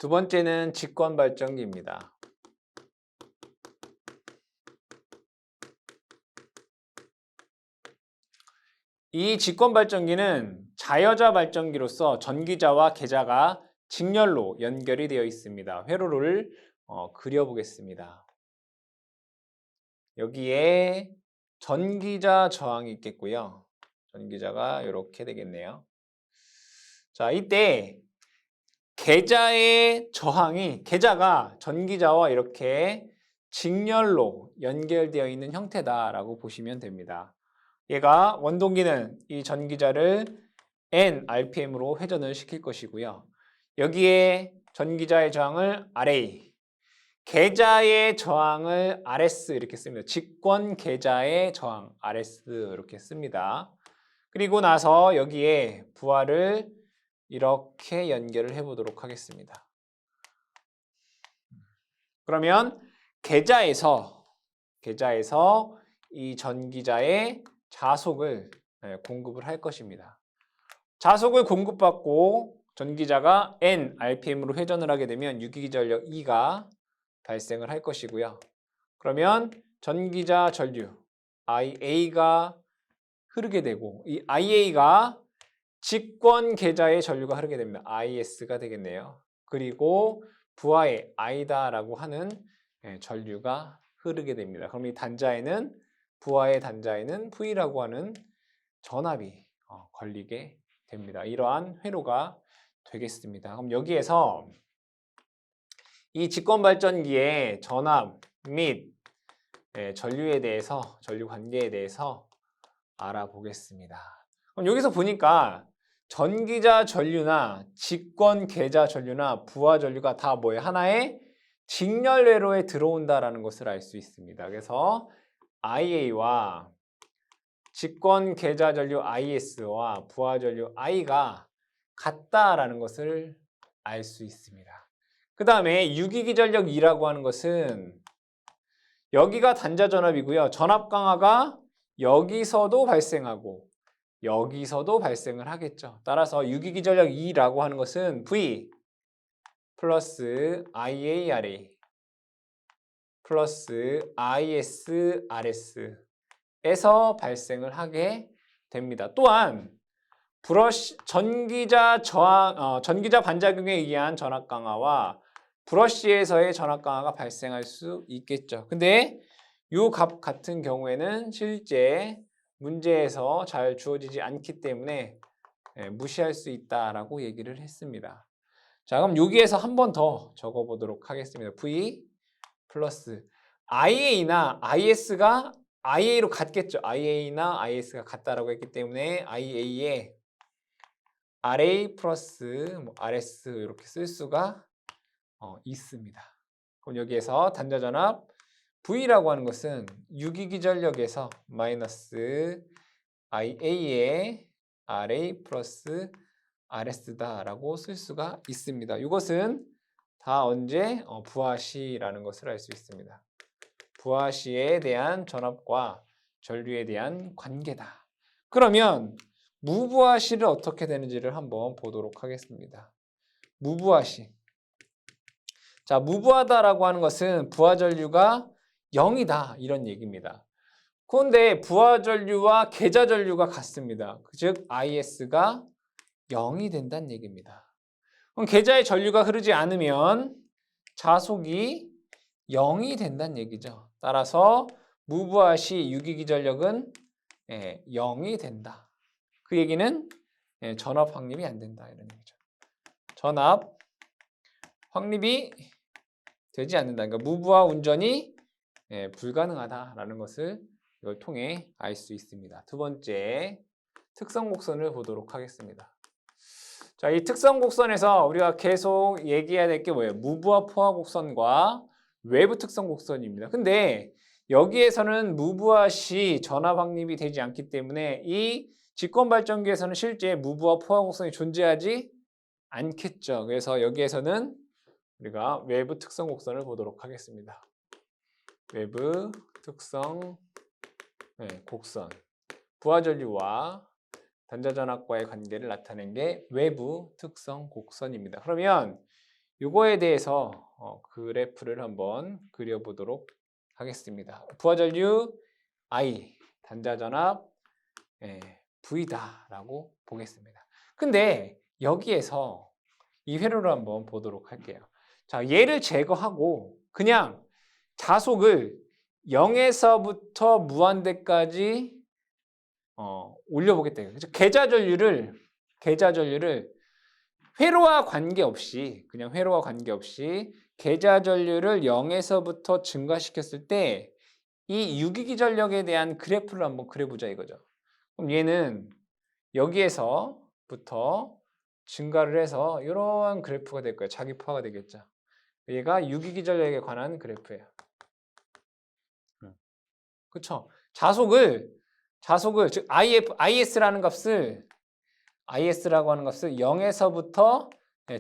두 번째는 직권발전기입니다. 이 직권발전기는 자여자 발전기로서 전기자와 계자가 직렬로 연결이 되어 있습니다. 회로를 그려보겠습니다. 여기에 전기자 저항이 있겠고요. 전기자가 이렇게 되겠네요. 자, 이때 계자의 저항이, 계자가 전기자와 이렇게 직렬로 연결되어 있는 형태다라고 보시면 됩니다. 얘가 원동기는 이 전기자를 N-RPM으로 회전을 시킬 것이고요. 여기에 전기자의 저항을 RA, 계자의 저항을 RS 이렇게 씁니다. 직권 계자의 저항 RS 이렇게 씁니다. 그리고 나서 여기에 부하를 이렇게 연결을 해보도록 하겠습니다. 그러면 계자에서 이 전기자의 자속을 공급을 할 것입니다. 자속을 공급받고 전기자가 N-RPM으로 회전을 하게 되면 유기기전력 E가 발생을 할 것이고요. 그러면 전기자 전류 IA가 흐르게 되고 이 IA가 직권 계자의 전류가 흐르게 됩니다. IS가 되겠네요. 그리고 부하의 I다라고 하는 전류가 흐르게 됩니다. 그럼 이 단자에는 부하의 단자에는 V라고 하는 전압이 걸리게 됩니다. 이러한 회로가 되겠습니다. 그럼 여기에서 이 직권발전기의 전압 및 전류에 대해서, 전류 관계에 대해서 알아보겠습니다. 그럼 여기서 보니까 전기자 전류나 직권 계자 전류나 부하 전류가 다 뭐예요? 하나의 직렬회로에 들어온다라는 것을 알 수 있습니다. 그래서 IA와 직권 계자 전류 IS와 부하 전류 I가 같다라는 것을 알 수 있습니다. 그 다음에 유기기전력 E라고 하는 것은 여기가 단자 전압이고요. 전압 강화가 여기서도 발생하고 여기서도 발생을 하겠죠. 따라서 유기기전력 E라고 하는 것은 V 플러스 IARA 플러스 ISRS에서 발생을 하게 됩니다. 또한 전기자 반작용에 의한 전압 강화와 브러쉬에서의 전압 강화가 발생할 수 있겠죠. 근데 이 값 같은 경우에는 실제 문제에서 잘 주어지지 않기 때문에 무시할 수 있다라고 얘기를 했습니다. 자, 그럼 여기에서 한 번 더 적어보도록 하겠습니다. V 플러스 IA나 IS가 IA로 같겠죠. IA나 IS가 같다라고 했기 때문에 IA에 RA 플러스 RS 이렇게 쓸 수가 있습니다. 그럼 여기에서 단자전압 V라고 하는 것은 유기기전력에서 마이너스 IA에 RA 플러스 RS다라고 쓸 수가 있습니다. 이것은 다 언제 부하시라는 것을 알 수 있습니다. 부하시에 대한 전압과 전류에 대한 관계다. 그러면 무부하시를 어떻게 되는지를 한번 보도록 하겠습니다. 무부하시. 자, 무부하다라고 하는 것은 부하 전류가 0이다 이런 얘기입니다. 그런데 부하 전류와 계자 전류가 같습니다. 즉 IS가 0이 된다는 얘기입니다. 그럼 계자의 전류가 흐르지 않으면 자속이 0이 된다는 얘기죠. 따라서 무부하시 유기기전력은 0이 된다. 그 얘기는 전압 확립이 안 된다 이런 얘기죠. 전압 확립이 되지 않는다. 그러니까 무부하 운전이 불가능하다라는 것을 이걸 통해 알 수 있습니다. 두 번째 특성 곡선을 보도록 하겠습니다. 자, 이 특성 곡선에서 우리가 계속 얘기해야 될 게 뭐예요? 무부하 포화 곡선과 외부 특성 곡선입니다. 근데 여기에서는 무부하 시 전압 확립이 되지 않기 때문에 이 직권발전기에서는 실제 무부하 포화 곡선이 존재하지 않겠죠. 그래서 여기에서는 우리가 외부 특성 곡선을 보도록 하겠습니다. 외부 특성 곡선. 부하 전류와 단자 전압과의 관계를 나타낸 게 외부 특성 곡선입니다. 그러면 요거에 대해서 그래프를 한번 그려보도록 하겠습니다. 부하전류 I, 단자전압 V다라고 보겠습니다. 근데 여기에서 이 회로를 한번 보도록 할게요. 자, 얘를 제거하고 그냥 자속을 0에서부터 무한대까지 올려보겠다. 계좌전류를 회로와 관계없이 그냥 회로와 관계없이 계좌전류를 0에서부터 증가시켰을 때 이 유기기 전력에 대한 그래프를 한번 그려보자 이거죠. 그럼 얘는 여기에서부터 증가를 해서 이러한 그래프가 될 거예요. 자기포화가 되겠죠. 얘가 유기기 전력에 관한 그래프예요. 그렇죠? 자속을 즉 IS라고 하는 값을 0에서부터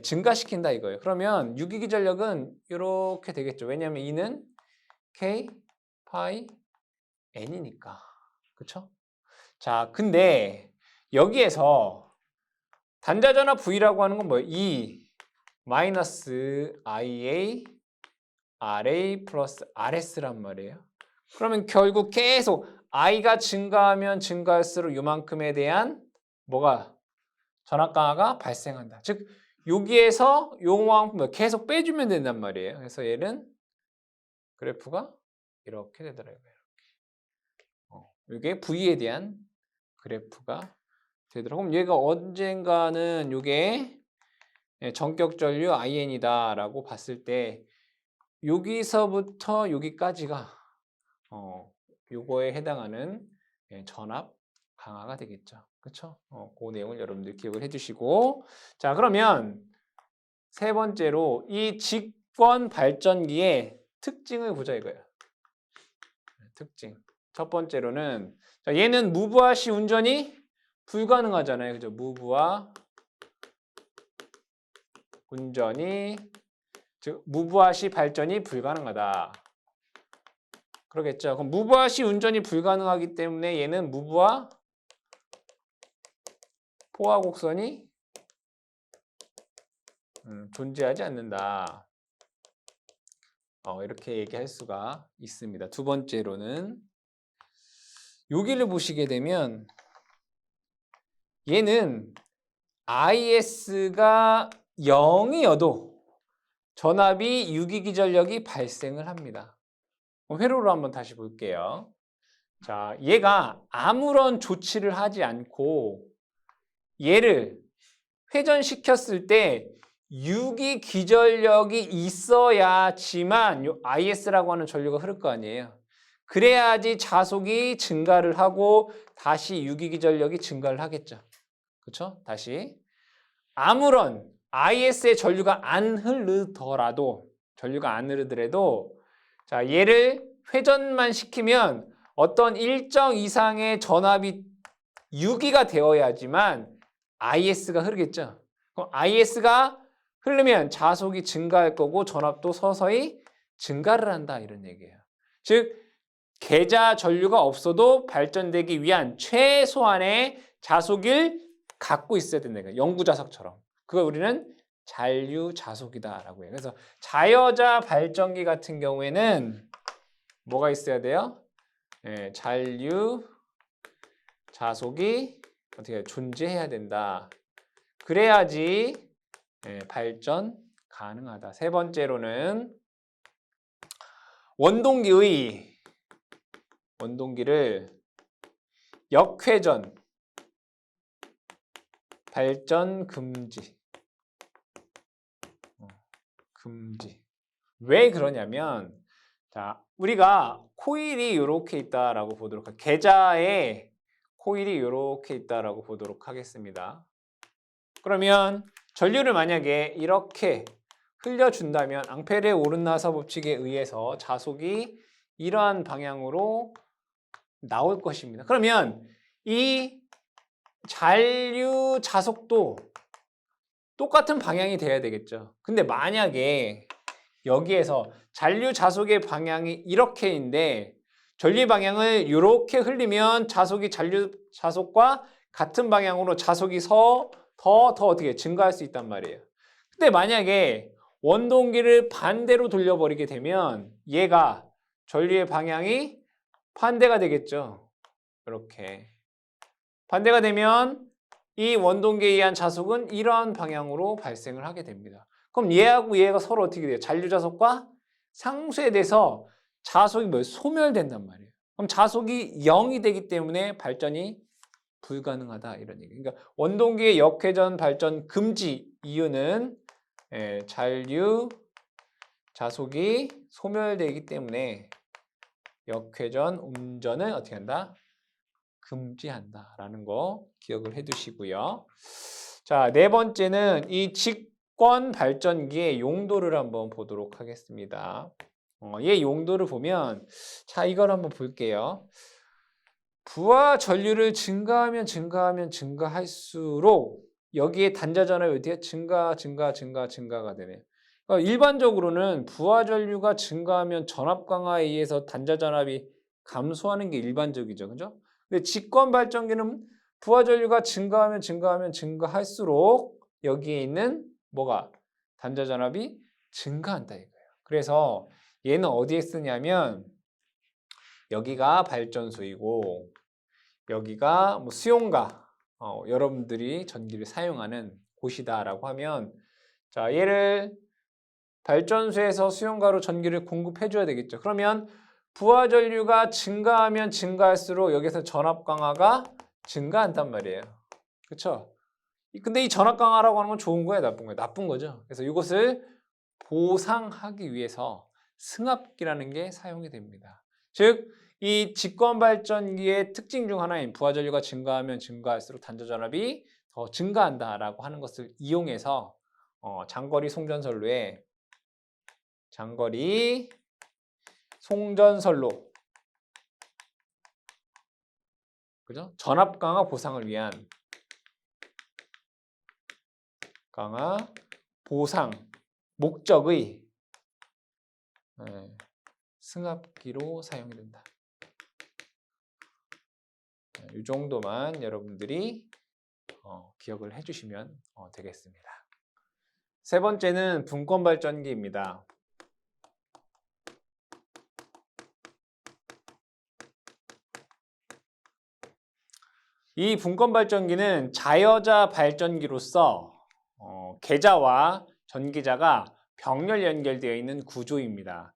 증가시킨다 이거예요. 그러면 유기기 전력은 이렇게 되겠죠. 왜냐하면 E는 K 파이 N이니까. 그렇죠? 자, 근데 여기에서 단자전압 V라고 하는 건 뭐예요? E 마이너스 IA RA 플러스 RS란 말이에요. 그러면 결국 계속 I가 증가하면 증가할수록 이만큼에 대한 뭐가 전압 강화가 발생한다. 즉 여기에서 요만큼 계속 빼주면 된단 말이에요. 그래서 얘는 그래프가 이렇게 되더라고요. 이게 V에 대한 그래프가 되더라고요. 그럼 얘가 언젠가는 이게 전격 전류 IN이다라고 봤을 때 여기서부터 여기까지가 요거에 해당하는 전압 강화가 되겠죠. 그렇죠? 그 내용을 여러분들 기억을 해주시고, 자 그러면 세 번째로 이 직권 발전기의 특징을 보자 이거예요. 특징. 첫 번째로는 자, 얘는 무브화 시 운전이 불가능하잖아요. 그죠? 무브화 운전이 즉 무브화 시 발전이 불가능하다. 그러겠죠. 그럼 무브화 시 운전이 불가능하기 때문에 얘는 무브화 포화 곡선이 존재하지 않는다. 이렇게 얘기할 수가 있습니다. 두 번째로는 여기를 보시게 되면 얘는 IS가 0이어도 전압이 유기기 전력이 발생을 합니다. 회로로 한번 다시 볼게요. 자, 얘가 아무런 조치를 하지 않고 얘를 회전시켰을 때 유기기 전력이 있어야지만 요 IS라고 하는 전류가 흐를 거 아니에요. 그래야지 자속이 증가를 하고 다시 유기기 전력이 증가를 하겠죠. 그렇죠? 다시 아무런 IS의 전류가 안 흐르더라도 자, 얘를 회전만 시키면 어떤 일정 이상의 전압이 유기가 되어야지만 IS가 흐르겠죠. 그럼 IS가 흐르면 자속이 증가할 거고 전압도 서서히 증가를 한다 이런 얘기예요. 즉 계좌 전류가 없어도 발전되기 위한 최소한의 자속을 갖고 있어야 된다. 영구자석처럼. 그걸 우리는 잔류자속이다라고 해요. 그래서 자여자 발전기 같은 경우에는 뭐가 있어야 돼요? 잔류자속이 어떻게 존재해야 된다. 그래야지 발전 가능하다. 세 번째로는 원동기를 역회전 발전 금지. 왜 그러냐면 자, 우리가 코일이 이렇게 있다라고 보도록 할게요. 계좌에 코일이 이렇게 있다라고 보도록 하겠습니다. 그러면 전류를 만약에 이렇게 흘려준다면 앙페르의 오른나사 법칙에 의해서 자속이 이러한 방향으로 나올 것입니다. 그러면 이 잔류 자속도 똑같은 방향이 돼야 되겠죠. 근데 만약에 여기에서 잔류 자속의 방향이 이렇게인데 전류 방향을 이렇게 흘리면 자속이 잔류 자속과 같은 방향으로 자속이 더 어떻게 증가할 수 있단 말이에요. 근데 만약에 원동기를 반대로 돌려버리게 되면 얘가 전류의 방향이 반대가 되겠죠. 이렇게. 반대가 되면 이 원동기에 의한 자속은 이러한 방향으로 발생을 하게 됩니다. 그럼 얘하고 얘가 서로 어떻게 돼요? 잔류자속과 상쇄돼서 자속이 소멸된단 말이에요. 그럼 자속이 0이 되기 때문에 발전이 불가능하다 이런 얘기. 그러니까 원동기의 역회전 발전 금지 이유는 잔류 자속이 소멸되기 때문에 역회전 운전을 어떻게 한다? 금지한다라는 거 기억을 해두시고요. 자, 네 번째는 이 직권 발전기의 용도를 한번 보도록 하겠습니다. 얘 용도를 보면 자, 이걸 한번 볼게요. 부하 전류를 증가할수록 여기에 단자 전압이 어떻게 증가가 되네요. 그러니까 일반적으로는 부하 전류가 증가하면 전압 강화에 의해서 단자 전압이 감소하는 게 일반적이죠. 그죠? 근데 직권 발전기는 부하 전류가 증가할수록 여기에 있는 뭐가 단자 전압이 증가한다 이거예요. 그래서 얘는 어디에 쓰냐면 여기가 발전소이고 여기가 뭐 수용가, 여러분들이 전기를 사용하는 곳이다라고 하면 자, 얘를 발전소에서 수용가로 전기를 공급해 줘야 되겠죠. 그러면 부하 전류가 증가하면 증가할수록 여기서 전압 강화가 증가한단 말이에요. 그렇죠? 근데 이 전압 강화라고 하는 건 좋은 거예요, 나쁜 거예요? 나쁜 거죠. 그래서 이것을 보상하기 위해서 승합기라는 게 사용이 됩니다. 즉, 이 직권 발전기의 특징 중 하나인 부하 전류가 증가하면 증가할수록 단자 전압이 더 증가한다라고 하는 것을 이용해서 장거리 송전선로에 그죠? 전압 강화 보상을 위한 강화 보상 목적의 승합기로 사용이 된다. 이 정도만 여러분들이 기억을 해주시면 되겠습니다. 세 번째는 분권 발전기입니다. 이 분권 발전기는 자여자 발전기로서 계자와 전기자가 병렬 연결되어 있는 구조입니다.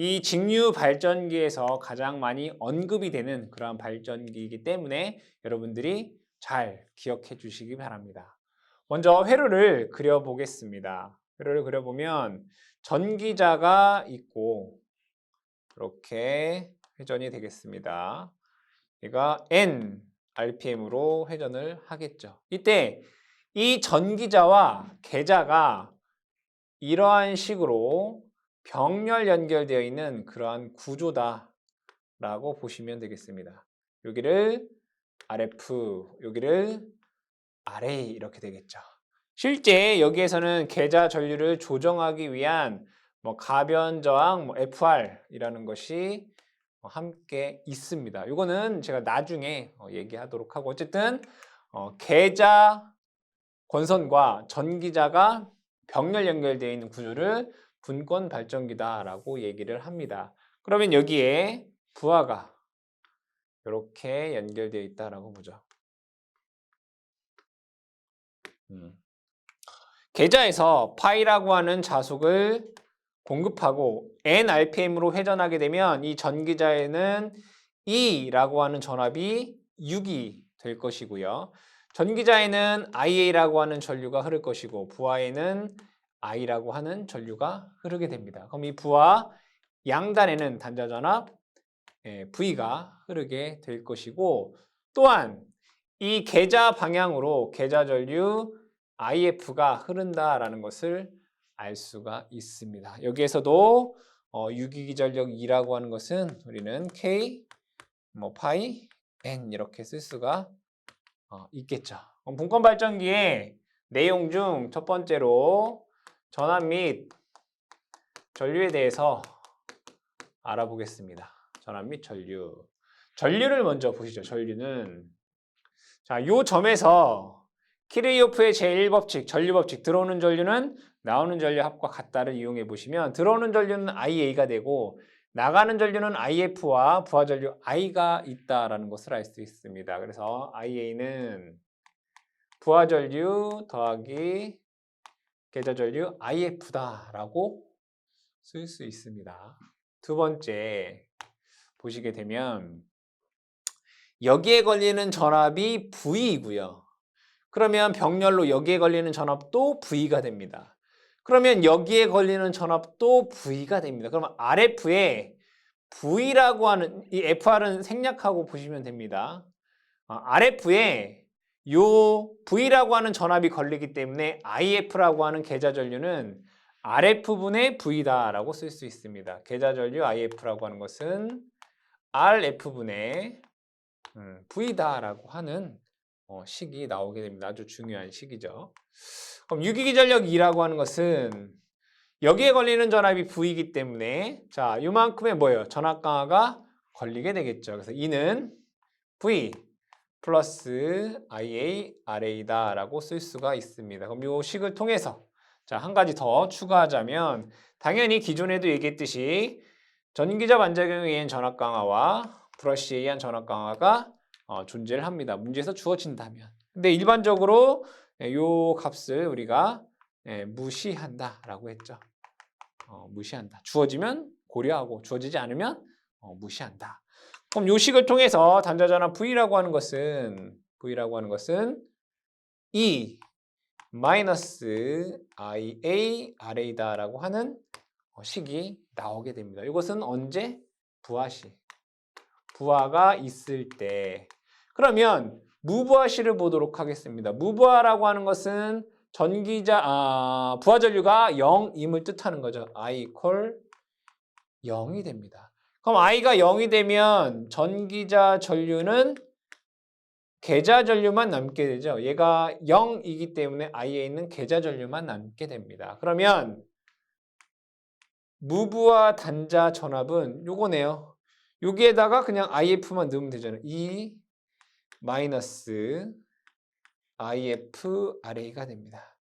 이 직류 발전기에서 가장 많이 언급이 되는 그러한 발전기이기 때문에 여러분들이 잘 기억해 주시기 바랍니다. 먼저 회로를 그려보겠습니다. 회로를 그려보면 전기자가 있고 이렇게 회전이 되겠습니다. 얘가 N RPM으로 회전을 하겠죠. 이때 이 전기자와 계자가 이러한 식으로 병렬 연결되어 있는 그러한 구조다라고 보시면 되겠습니다. 여기를 RF, 여기를 RA 이렇게 되겠죠. 실제 여기에서는 계자 전류를 조정하기 위한 가변 저항 FR이라는 것이 함께 있습니다. 이거는 제가 나중에 얘기하도록 하고 어쨌든 계자 권선과 전기자가 병렬 연결되어 있는 구조를 분권 발전기다라고 얘기를 합니다. 그러면 여기에 부하가 이렇게 연결되어 있다라고 보죠. 계자에서 파이라고 하는 자속을 공급하고 n RPM으로 회전하게 되면 이 전기자에는 E라고 하는 전압이 6이 될 것이고요. 전기자에는 IA라고 하는 전류가 흐를 것이고 부하에는 I라고 하는 전류가 흐르게 됩니다. 그럼 이 부하 양단에는 단자 전압 V가 흐르게 될 것이고 또한 이 계자 방향으로 계자 전류 IF가 흐른다라는 것을 알 수가 있습니다. 여기에서도 유기기전력 2라고 하는 것은 우리는 K, 파이, N 이렇게 쓸 수가 있겠죠. 그럼 분권 발전기의 내용 중 첫 번째로 전압 및 전류에 대해서 알아보겠습니다. 전압 및 전류. 전류를 먼저 보시죠. 전류는 자, 요 점에서 키르요프의 제1법칙, 전류법칙, 들어오는 전류는 나오는 전류 합과 같다를 이용해 보시면 들어오는 전류는 IA가 되고 나가는 전류는 IF와 부하 전류 I가 있다라는 것을 알 수 있습니다. 그래서 IA는 부하 전류 더하기 계좌 전류 IF다라고 쓸 수 있습니다. 두 번째 보시게 되면 여기에 걸리는 전압이 V이고요. 그러면 병렬로 여기에 걸리는 전압도 V가 됩니다. 그러면 여기에 걸리는 전압도 V가 됩니다. 그러면 RF에 V라고 하는 이 FR은 생략하고 보시면 됩니다. RF에 요 V라고 하는 전압이 걸리기 때문에 IF라고 하는 계좌 전류는 RF분의 V다라고 쓸 수 있습니다. 계좌 전류 IF라고 하는 것은 RF분의 V다라고 하는 식이 나오게 됩니다. 아주 중요한 식이죠. 그럼 유기기전력 2라고 하는 것은 여기에 걸리는 전압이 V이기 때문에 자, 요만큼의 뭐예요? 전압 강화가 걸리게 되겠죠. 그래서 E는 V 플러스 IA, RA다라고 쓸 수가 있습니다. 그럼 요 식을 통해서 자, 한 가지 더 추가하자면 당연히 기존에도 얘기했듯이 전기자 반작용에 의한 전압 강화와 브러쉬에 의한 전압 강화가 존재를 합니다. 문제에서 주어진다면. 근데 일반적으로 요 값을 우리가 무시한다라고 했죠. 무시한다. 주어지면 고려하고 주어지지 않으면 무시한다. 그럼 요 식을 통해서 단자전압 V라고 하는 것은 E 마이너스 IA RA다라고 하는 식이 나오게 됩니다. 이것은 언제? 부하시. 부하가 있을 때. 그러면 무부하시를 보도록 하겠습니다. 무부하라고 하는 것은 부하 전류가 0임을 뜻하는 거죠. I equal 0이 됩니다. 그럼 I가 0이 되면 전기자 전류는 계좌 전류만 남게 되죠. 얘가 0이기 때문에 I에 있는 계좌 전류만 남게 됩니다. 그러면 무부하 단자 전압은 요거네요. 여기에다가 그냥 IF만 넣으면 되잖아요. E 마이너스 IF RA가 됩니다.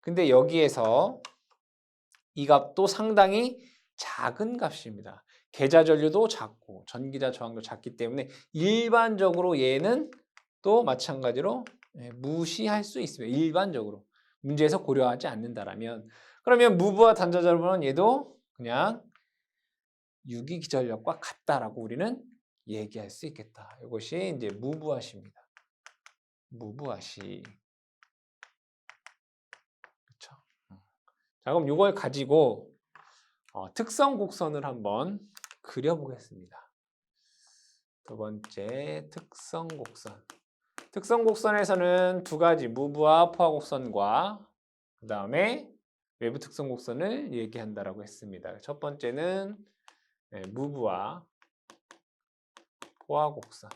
근데 여기에서 이 값도 상당히 작은 값입니다. 계좌 전류도 작고 전기자 저항도 작기 때문에 일반적으로 얘는 또 마찬가지로 무시할 수 있습니다. 일반적으로 문제에서 고려하지 않는다라면 그러면 무부하 단자 전압은 얘도 그냥 유기기전력과 같다라고 우리는 얘기할 수 있겠다. 이것이 이제 무부하시입니다. 무부하시. 그렇죠? 자, 그럼 이걸 가지고 특성 곡선을 한번 그려보겠습니다. 두 번째 특성 곡선. 특성 곡선에서는 두 가지 무부하 포화 곡선과 그 다음에 외부 특성 곡선을 얘기한다라고 했습니다. 첫 번째는 무부하 포화 곡선.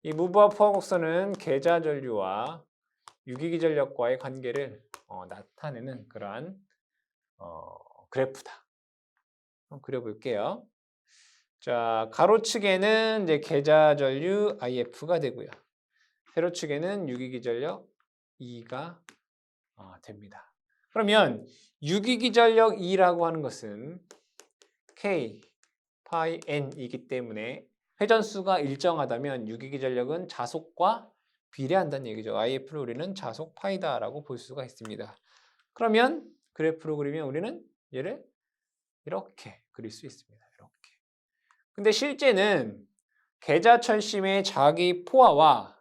이 무부하 포화 곡선은 계좌 전류와 유기기 전력과의 관계를 나타내는 그러한 그래프다. 한번 그려볼게요. 자, 가로축에는 이제 계좌 전류 IF가 되고요. 세로축에는 유기기 전력 E가 됩니다. 그러면 유기기 전력 E라고 하는 것은 K, 파이 N이기 때문에 회전수가 일정하다면 유기기 전력은 자속과 비례한다는 얘기죠. IF를 우리는 자속 파이다라고 볼 수가 있습니다. 그러면 그래프로 그리면 우리는 얘를 이렇게 그릴 수 있습니다. 이렇게. 근데 실제는 계좌철심의 자기 포화와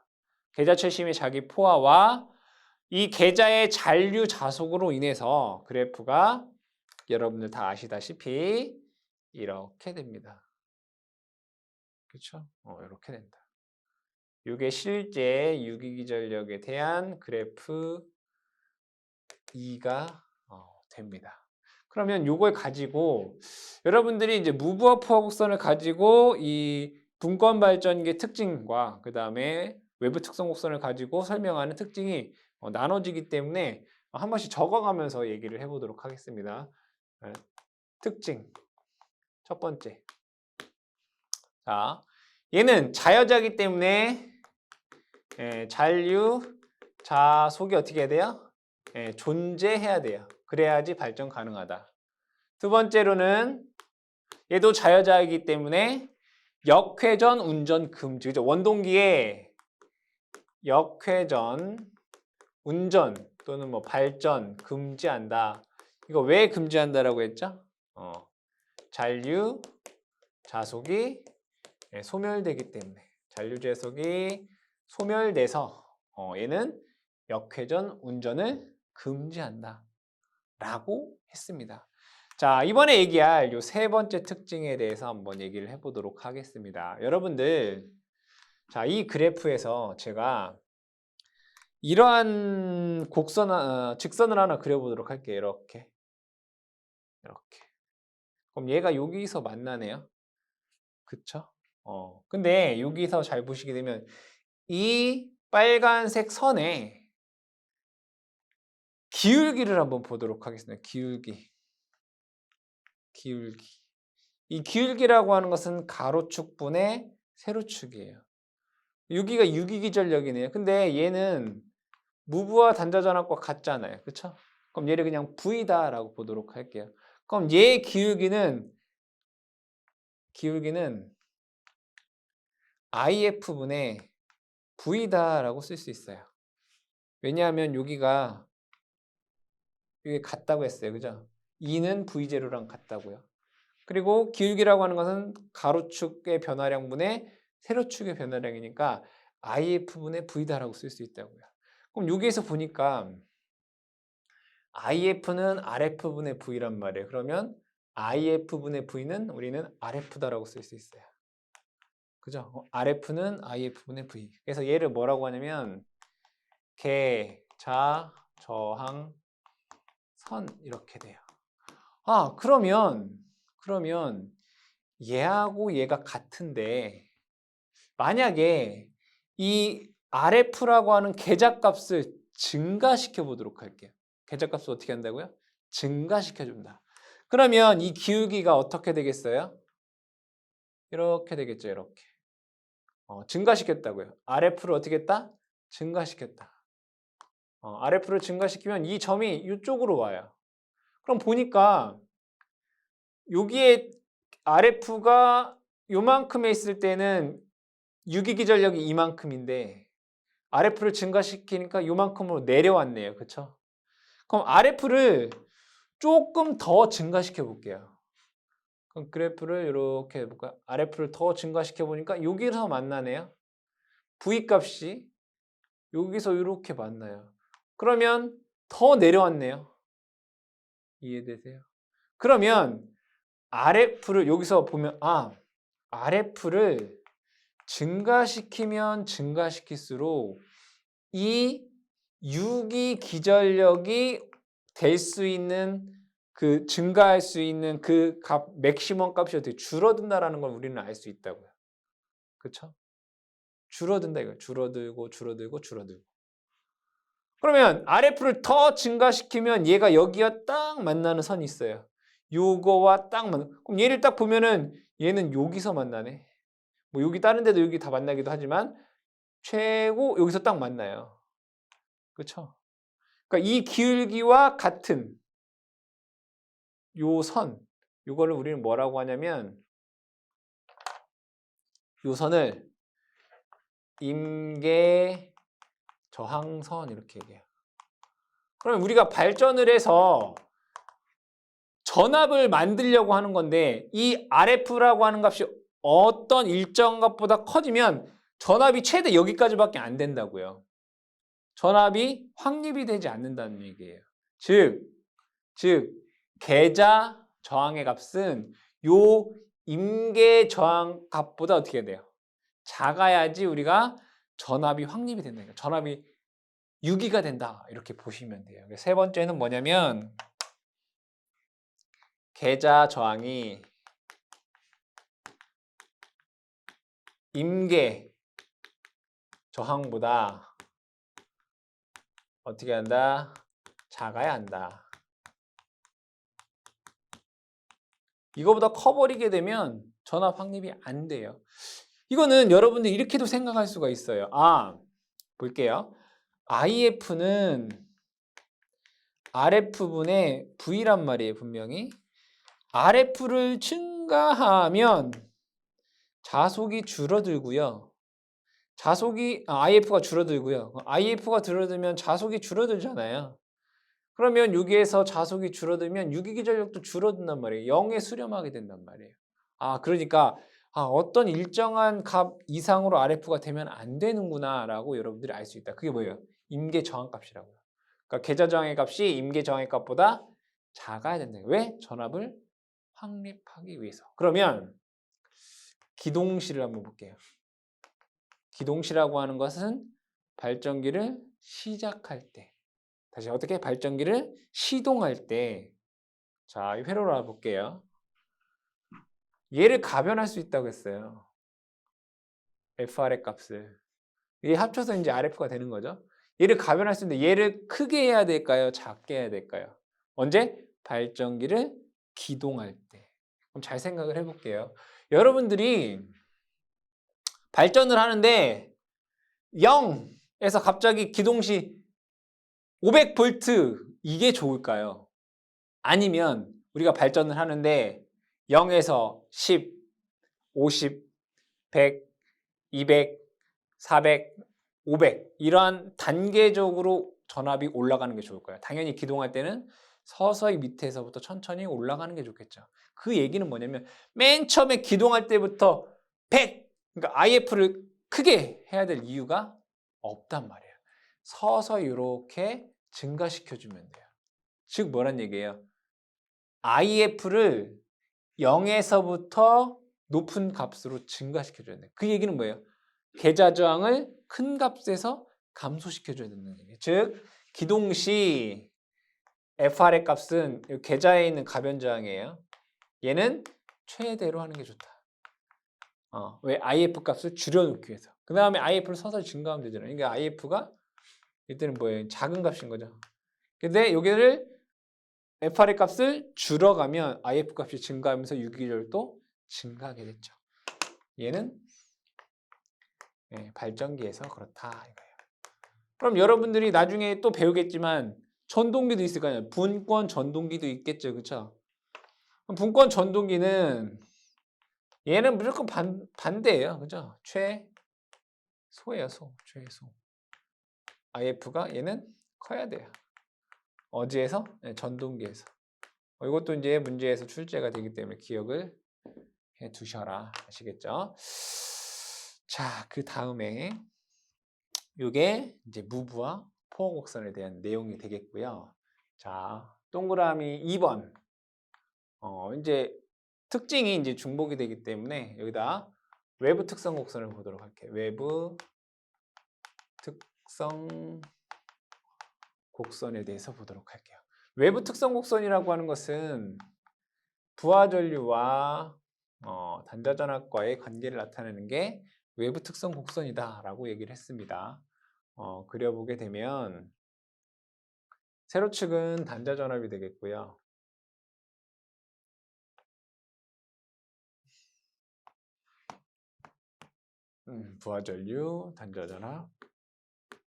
이 계좌의 잔류 자속으로 인해서 그래프가 여러분들 다 아시다시피 이렇게 됩니다. 그렇죠? 이렇게 된다. 이게 실제 유기기 전력에 대한 그래프 E가 됩니다. 그러면 이걸 가지고 여러분들이 이제 무부하 포화 곡선을 가지고 이 분권 발전기의 특징과 그 다음에 외부 특성 곡선을 가지고 설명하는 특징이 나눠지기 때문에 한 번씩 적어가면서 얘기를 해보도록 하겠습니다. 특징 첫 번째. 자, 얘는 자여자이기 때문에 잔류, 자속이 어떻게 해야 돼요? 존재해야 돼요. 그래야지 발전 가능하다. 두 번째로는 얘도 자여자이기 때문에 역회전, 운전 금지. 그죠? 원동기에 역회전, 운전 또는 뭐 발전 금지한다. 이거 왜 금지한다라고 했죠? 잔류, 자속이 소멸되기 때문에. 잔류, 자속이 소멸돼서 얘는 역회전, 운전을 금지한다. 라고 했습니다. 자, 이번에 얘기할 요 세 번째 특징에 대해서 한번 얘기를 해보도록 하겠습니다. 여러분들, 자, 이 그래프에서 제가 이러한 직선을 하나 그려보도록 할게요. 이렇게. 그럼 얘가 여기서 만나네요. 그쵸? 근데 여기서 잘 보시게 되면 이 빨간색 선에 기울기를 한번 보도록 하겠습니다. 기울기. 이 기울기라고 하는 것은 가로축분의 세로축이에요. 여기가 유기기전력이네요. 근데 얘는 무브와 단자전압과 같잖아요. 그렇죠? 그럼 얘를 그냥 V다라고 보도록 할게요. 그럼 얘의 기울기는 IF분의 V다라고 쓸 수 있어요. 왜냐하면 여기가 이게 같다고 했어요. 그죠? 2는 V0랑 같다고요. 그리고 기울기라고 하는 것은 가로축의 변화량분의 세로축의 변화량이니까 IF분의 V다라고 쓸 수 있다고요. 그럼 여기에서 보니까 IF는 RF분의 V란 말이에요. 그러면 IF분의 V는 우리는 RF다라고 쓸 수 있어요. 그죠? RF는 IF분의 V. 그래서 얘를 뭐라고 하냐면 개, 저항, 선 이렇게 돼요. 그러면 얘하고 얘가 같은데 만약에 이 RF라고 하는 계좌값을 증가시켜 보도록 할게요. 계좌값을 어떻게 한다고요? 증가시켜 준다. 그러면 이 기울기가 어떻게 되겠어요? 이렇게 되겠죠. 이렇게. 증가시켰다고요. RF를 어떻게 했다? 증가시켰다. RF를 증가시키면 이 점이 이쪽으로 와요. 그럼 보니까 여기에 RF가 요만큼에 있을 때는 유기기전력이 이만큼인데 RF를 증가시키니까 요만큼으로 내려왔네요. 그렇죠? 그럼 RF를 조금 더 증가시켜 볼게요. 그럼 그래프를 이렇게 해볼까요? RF를 더 증가시켜 보니까 여기서 만나네요. V값이 여기서 이렇게 만나요. 그러면 더 내려왔네요. 이해되세요? 그러면 RF를 여기서 보면 RF를 증가시키면 증가시킬수록 이 유기 기전력이 될 수 있는 그 증가할 수 있는 그 값 맥시멈 값이 어떻게 줄어든다라는 걸 우리는 알 수 있다고요. 그렇죠? 줄어든다 이거. 줄어들고. 그러면 RF를 더 증가시키면 얘가 여기와 딱 만나는 선이 있어요. 요거와 딱 만나. 그럼 얘를 딱 보면은 얘는 여기서 만나네. 뭐 여기 다른 데도 여기 다 만나기도 하지만 최고 여기서 딱 만나요. 그렇죠? 그러니까 이 기울기와 같은 요 선, 요거를 우리는 뭐라고 하냐면 요 선을 임계 저항선 이렇게 얘기해요. 그러면 우리가 발전을 해서 전압을 만들려고 하는 건데 이 RF라고 하는 값이 어떤 일정 값보다 커지면 전압이 최대 여기까지밖에 안 된다고요. 전압이 확립이 되지 않는다는 얘기예요. 즉 계좌 저항의 값은 요 임계 저항 값보다 어떻게 해야 돼요? 작아야지 우리가 전압이 확립이 된다. 전압이 유기가 된다. 이렇게 보시면 돼요. 세 번째는 뭐냐면 계좌 저항이 임계 저항보다 어떻게 한다? 작아야 한다. 이거보다 커버리게 되면 전압 확립이 안 돼요. 이거는 여러분들 이렇게도 생각할 수가 있어요. 볼게요. IF는 RF분의 V란 말이에요. 분명히. RF를 증가하면 자속이 줄어들고요. IF가 줄어들고요. IF가 줄어들면 자속이 줄어들잖아요. 그러면 여기에서 자속이 줄어들면 유기기전력도 줄어든단 말이에요. 0에 수렴하게 된단 말이에요. 그러니까 어떤 일정한 값 이상으로 RF가 되면 안 되는구나 라고 여러분들이 알 수 있다. 그게 뭐예요? 임계 저항값이라고요. 그러니까 계좌 저항의 값이 임계 저항의 값보다 작아야 된다. 왜? 전압을 확립하기 위해서. 그러면 기동시를 한번 볼게요. 기동시라고 하는 것은 발전기를 시작할 때, 다시 어떻게 발전기를 시동할 때, 자, 회로를 알아볼게요. 얘를 가변할 수 있다고 했어요. FR의 값을. 이게 합쳐서 이제 RF가 되는 거죠. 얘를 가변할 수 있는데 얘를 크게 해야 될까요? 작게 해야 될까요? 언제? 발전기를 기동할 때. 그럼 잘 생각을 해볼게요. 여러분들이 발전을 하는데 0에서 갑자기 기동시 500V 이게 좋을까요? 아니면 우리가 발전을 하는데 0에서 10, 50, 100, 200, 400, 500 이러한 단계적으로 전압이 올라가는 게 좋을까요? 당연히 기동할 때는 서서히 밑에서부터 천천히 올라가는 게 좋겠죠. 그 얘기는 뭐냐면 맨 처음에 기동할 때부터 100, 그러니까 IF를 크게 해야 될 이유가 없단 말이에요. 서서히 이렇게 증가시켜주면 돼요. 즉 뭐란 얘기예요? IF를 0에서부터 높은 값으로 증가시켜줘야 돼요. 그 얘기는 뭐예요? 계좌 저항을 큰 값에서 감소시켜줘야 된다는 얘기예요. 즉 기동 시 FR의 값은 계좌에 있는 가변 저항이에요. 얘는 최대로 하는 게 좋다. 왜? IF 값을 줄여놓기 위해서. 그 다음에 IF를 서서히 증가하면 되잖아요. 그러니까 IF가 이때는 뭐예요? 작은 값인 거죠. 근데 여기를 FR의 값을 줄여가면 IF 값이 증가하면서 유기결도 증가하게 됐죠. 얘는 발전기에서 그렇다 이거예요. 그럼 여러분들이 나중에 또 배우겠지만 전동기도 있을 거 아니에요. 분권 전동기도 있겠죠. 그렇죠? 분권 전동기는 얘는 무조건 반대예요. 그죠? 최소예요. 최소. IF가 얘는 커야 돼요. 어디에서? 전동기에서. 이것도 이제 문제에서 출제가 되기 때문에 기억을 해 두셔라. 아시겠죠? 자, 그 다음에 이게 이제 무브와 포화 곡선에 대한 내용이 되겠고요. 자, 동그라미 2번. 이제 특징이 이제 중복이 되기 때문에 여기다 외부 특성 곡선을 보도록 할게요. 외부 특성 곡선에 대해서 보도록 할게요. 외부 특성 곡선이라고 하는 것은 부하 전류와 단자 전압과의 관계를 나타내는 게 외부 특성 곡선이다라고 얘기를 했습니다. 그려보게 되면 세로축은 단자 전압이 되겠고요. 부하 전류, 단자 전압,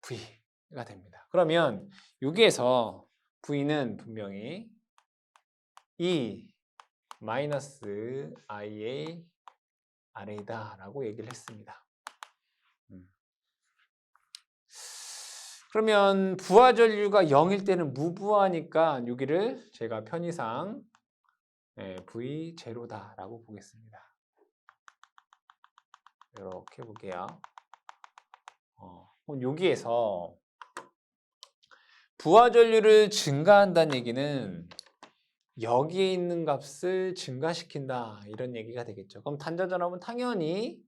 V가 됩니다. 그러면 여기에서 V는 분명히 E 마이너스 IA RA다라고 얘기를 했습니다. 그러면 부하 전류가 0일 때는 무부하니까 여기를 제가 편의상 V0다라고 보겠습니다. 이렇게 볼게요. 그럼 여기에서 부하 전류를 증가한다는 얘기는 여기에 있는 값을 증가시킨다 이런 얘기가 되겠죠. 그럼 단자 전압은 당연히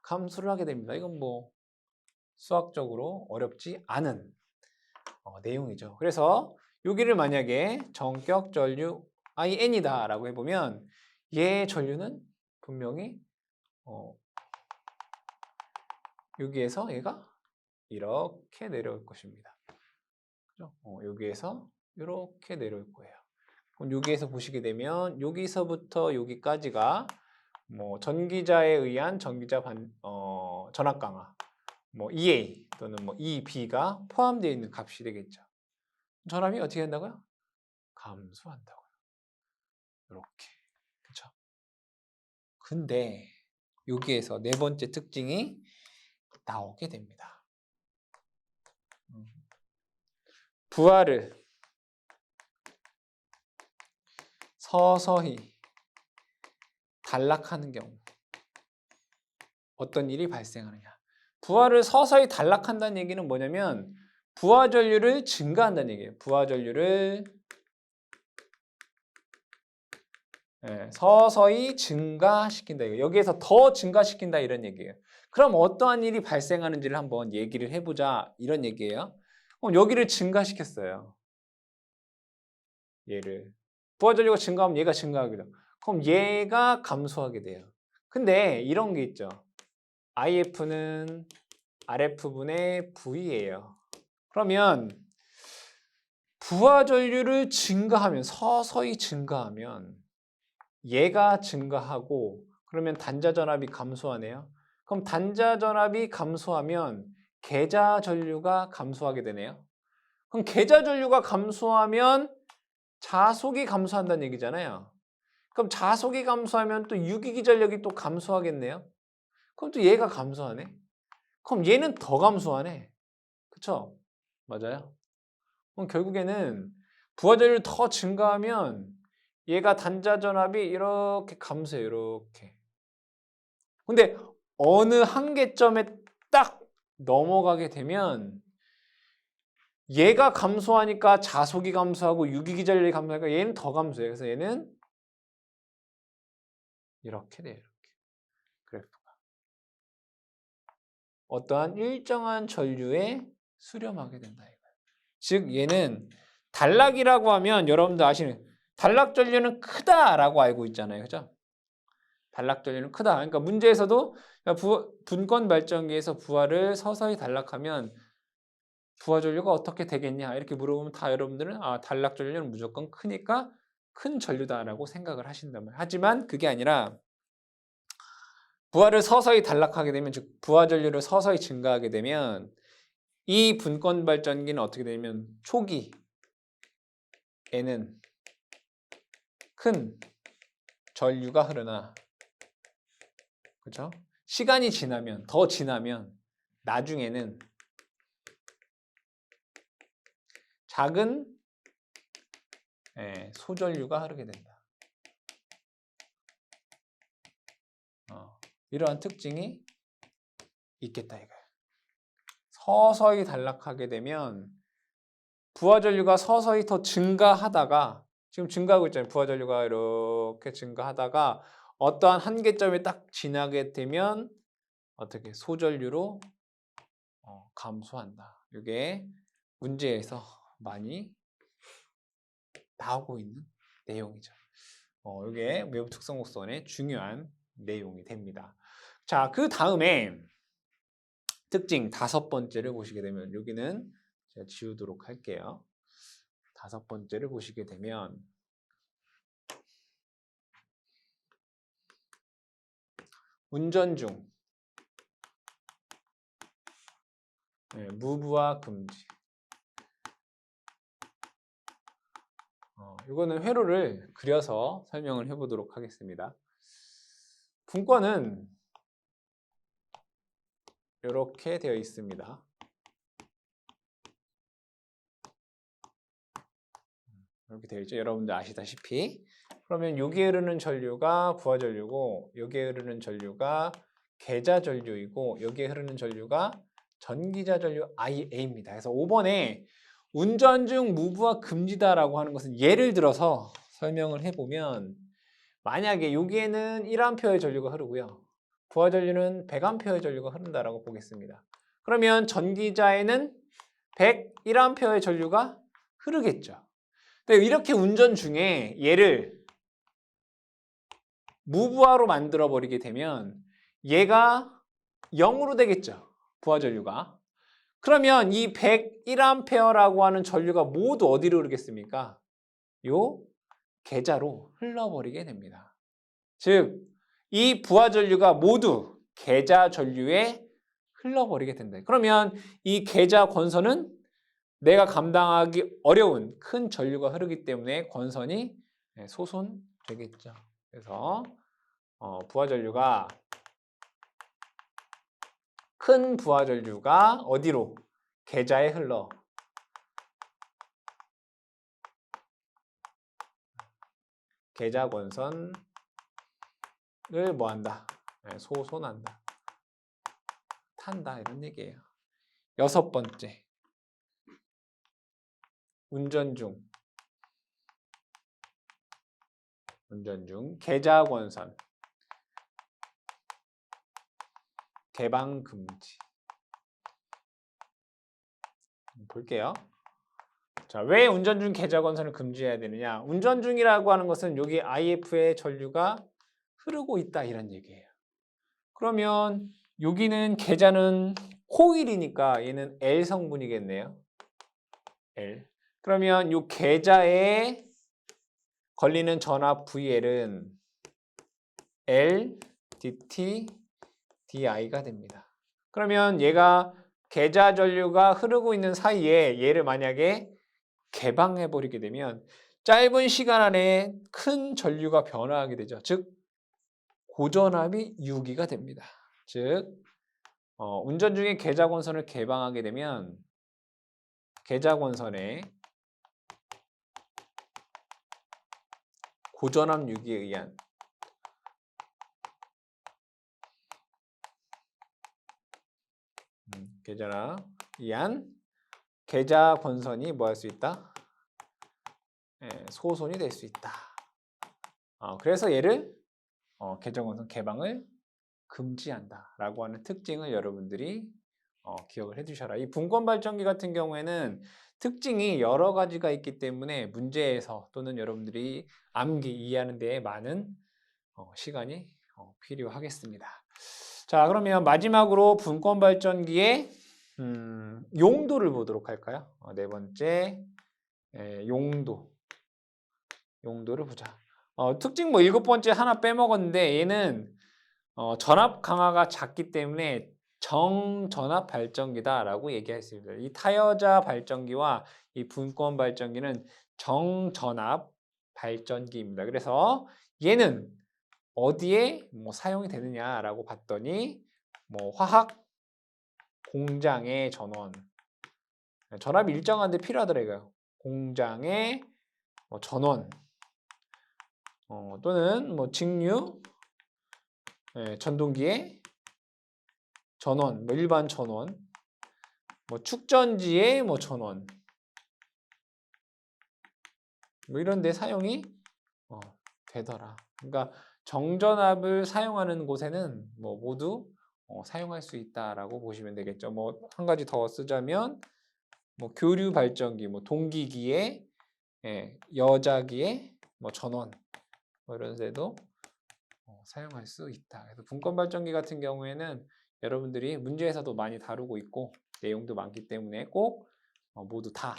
감소를 하게 됩니다. 이건 뭐 수학적으로 어렵지 않은 내용이죠. 그래서 여기를 만약에 전격 전류 IN이다 라고 해보면 얘 전류는 분명히 여기에서 얘가 이렇게 내려올 것입니다. 그죠? 여기에서 이렇게 내려올 거예요. 그럼 여기에서 보시게 되면 여기서부터 여기까지가 뭐 전기자에 의한 전기자 전압 강화, 뭐 EA 또는 뭐 EB가 포함되어 있는 값이 되겠죠. 전압이 어떻게 된다고요? 감소한다고요. 이렇게. 그렇죠? 근데 여기에서 네 번째 특징이 나오게 됩니다. 부하를 서서히 단락하는 경우 어떤 일이 발생하느냐. 부하를 서서히 단락한다는 얘기는 뭐냐면 부하 전류를 증가한다는 얘기예요. 부하 전류를 서서히 증가시킨다. 여기에서 더 증가시킨다 이런 얘기예요. 그럼 어떠한 일이 발생하는지를 한번 얘기를 해보자 이런 얘기예요. 여기를 증가시켰어요. 얘를. 부하 전류가 증가하면 얘가 증가하게 돼요. 그럼 얘가 감소하게 돼요. 근데 이런 게 있죠. IF는 RF분의 V예요. 그러면 부하 전류를 증가하면 서서히 증가하면 얘가 증가하고 그러면 단자 전압이 감소하네요. 그럼 단자 전압이 감소하면 계자 전류가 감소하게 되네요. 그럼 계자 전류가 감소하면 자속이 감소한다는 얘기잖아요. 그럼 자속이 감소하면 또 유기기 전력이 또 감소하겠네요. 그럼 또 얘가 감소하네. 그럼 얘는 더 감소하네. 그쵸? 맞아요. 그럼 결국에는 부하 전류를 더 증가하면 얘가 단자 전압이 이렇게 감소해요. 이렇게. 근데 어느 한계점에 딱 넘어가게 되면 얘가 감소하니까 자속이 감소하고 유기기 전력이 감소하니까 얘는 더 감소해요. 그래서 얘는 이렇게 돼요. 이렇게. 그래프가. 어떠한 일정한 전류에 수렴하게 된다. 이거예요. 즉 얘는 단락이라고 하면 여러분들 아시는 단락 전류는 크다라고 알고 있잖아요. 그죠? 단락 전류는 크다. 그러니까 문제에서도 분권 발전기에서 부하를 서서히 단락하면 부하 전류가 어떻게 되겠냐 이렇게 물어보면 다 여러분들은 단락 전류는 무조건 크니까 큰 전류다라고 생각을 하신단 말이에요. 하지만 그게 아니라 부하를 서서히 단락하게 되면 즉 부하 전류를 서서히 증가하게 되면 이 분권 발전기는 어떻게 되냐면 초기에는 큰 전류가 흐르나 그렇죠? 시간이 지나면 더 지나면 나중에는 작은 소전류가 흐르게 된다. 이러한 특징이 있겠다 이거예요. 서서히 단락하게 되면 부하 전류가 서서히 더 증가하다가 지금 증가하고 있잖아요. 부하 전류가 이렇게 증가하다가 어떠한 한계점에 딱 지나게 되면 어떻게 소전류로 감소한다. 이게 문제에서 많이 나오고 있는 내용이죠. 이게 외부 특성 곡선의 중요한 내용이 됩니다. 자, 그 다음에 특징 5번째를 보시게 되면 여기는 제가 지우도록 할게요. 5번째를 보시게 되면 운전 중 무부하 금지. 이거는 회로를 그려서 설명을 해보도록 하겠습니다. 분권은 이렇게 되어 있습니다. 이렇게 되어 있죠. 여러분들 아시다시피. 그러면 여기에 흐르는 전류가 부하 전류고 여기에 흐르는 전류가 계자 전류이고 여기에 흐르는 전류가 전기자 전류 IA입니다. 그래서 5번에 운전 중 무부하 금지다라고 하는 것은 예를 들어서 설명을 해보면 만약에 여기에는 1A의 전류가 흐르고요. 부하 전류는 100A의 전류가 흐른다라고 보겠습니다. 그러면 전기자에는 101A의 전류가 흐르겠죠. 근데 이렇게 운전 중에 얘를 무부하로 만들어 버리게 되면 얘가 0으로 되겠죠. 부하 전류가. 그러면 이 101A라고 하는 전류가 모두 어디로 흐르겠습니까? 요 계자로 흘러버리게 됩니다. 즉, 이 부하 전류가 모두 계자 전류에 흘러버리게 된다. 그러면 이 계좌 권선은 내가 감당하기 어려운 큰 전류가 흐르기 때문에 권선이 소손되겠죠. 그래서 부하 전류가 큰 부하 전류가 어디로? 계좌에 흘러. 계좌 권선을 뭐한다? 소손한다. 탄다 이런 얘기예요. 6번째. 운전 중 계좌 권선 개방 금지. 볼게요. 자, 왜 운전 중 계좌 권선을 금지해야 되느냐? 운전 중이라고 하는 것은 여기 IF의 전류가 흐르고 있다 이런 얘기예요. 그러면 여기는 계좌는 코일이니까 얘는 L 성분이겠네요. L. 그러면 이 계좌에 걸리는 전압 VL은 L dt di가 됩니다. 그러면 얘가 계좌 전류가 흐르고 있는 사이에 얘를 만약에 개방해 버리게 되면 짧은 시간 안에 큰 전류가 변화하게 되죠. 즉 고전압이 유기가 됩니다. 즉 운전 중에 계좌 권선을 개방하게 되면 계좌 권선에 고전압 유기에 의한 계좌 권선이 뭐 할 수 있다? 소손이 될 수 있다. 그래서 얘를 계좌 권선 개방을 금지한다라고 하는 특징을 여러분들이 기억을 해두셔라. 이 분권 발전기 같은 경우에는 특징이 여러 가지가 있기 때문에 문제에서 또는 여러분들이 암기 이해하는 데에 많은 시간이 필요하겠습니다. 자, 그러면 마지막으로 분권 발전기의 용도를 보도록 할까요? 네 번째 용도를 보자. 특징 뭐 7번째 하나 빼먹었는데 얘는 전압 강화가 작기 때문에 정전압 발전기다라고 얘기할 수 있습니다. 이 타여자 발전기와 이 분권 발전기는 정전압 발전기입니다. 그래서 얘는 어디에 사용이 되느냐라고 봤더니 화학 공장의 전압이 일정한데 필요하더라고요. 공장의 전원 또는 직류 전동기의 전원, 일반 전원, 축전지의 전원, 이런 데 사용이 되더라. 그러니까 정전압을 사용하는 곳에는 모두 사용할 수 있다라고 보시면 되겠죠. 한 가지 더 쓰자면 교류 발전기, 동기기의 여자기의 전원 이런 데도 사용할 수 있다. 그래서 분권 발전기 같은 경우에는 여러분들이 문제에서도 많이 다루고 있고 내용도 많기 때문에 꼭 모두 다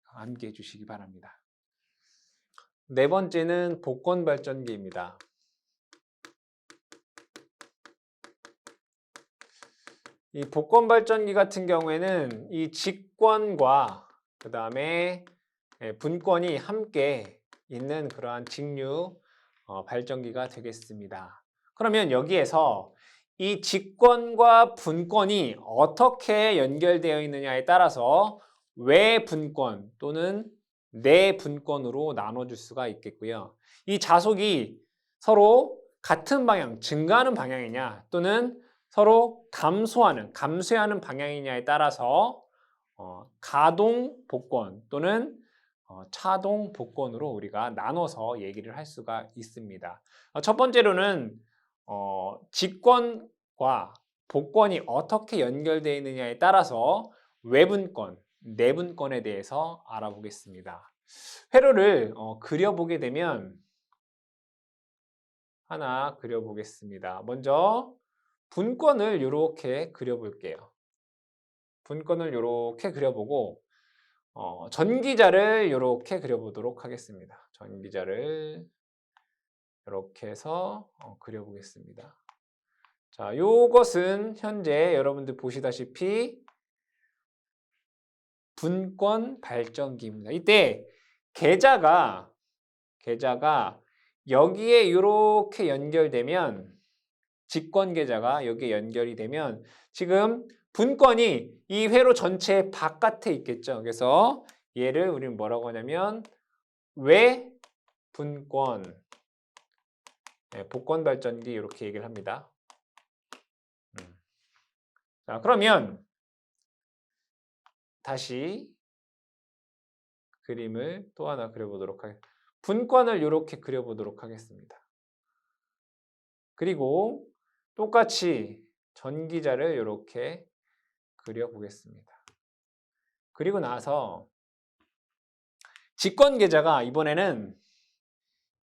암기해 주시기 바랍니다. 네 번째는 복권 발전기입니다. 이 복권 발전기 같은 경우에는 이 직권과 그 다음에 분권이 함께 있는 그러한 직류 발전기가 되겠습니다. 그러면 여기에서 이 직권과 분권이 어떻게 연결되어 있느냐에 따라서 외분권 또는 내분권으로 나눠줄 수가 있겠고요. 이 자속이 서로 같은 방향, 증가하는 방향이냐 또는 서로 감소하는 방향이냐에 따라서 가동 복권 또는 차동 복권으로 우리가 나눠서 얘기를 할 수가 있습니다. 첫 번째로는 직권과 복권이 어떻게 연결되어 있느냐에 따라서 외분권, 내분권에 대해서 알아보겠습니다. 회로를 그려보게 되면 하나 그려보겠습니다. 먼저 분권을 이렇게 그려볼게요. 분권을 이렇게 그려보고 전기자를 이렇게 그려보도록 하겠습니다. 전기자를 이렇게 해서 그려보겠습니다. 자, 요것은 현재 여러분들 보시다시피 분권 발전기입니다. 이때 계좌가 여기에 이렇게 연결되면 직권 계좌가 여기에 연결이 되면 지금 분권이 이 회로 전체 바깥에 있겠죠. 그래서 얘를 우리는 뭐라고 하냐면 외분권, 복권 발전기 이렇게 얘기를 합니다. 자, 그러면 다시 그림을 또 하나 그려보도록 하겠습니다. 분권을 이렇게 그려보도록 하겠습니다. 그리고 똑같이 전기자를 이렇게 그려보겠습니다. 그리고 나서 직권 계좌가 이번에는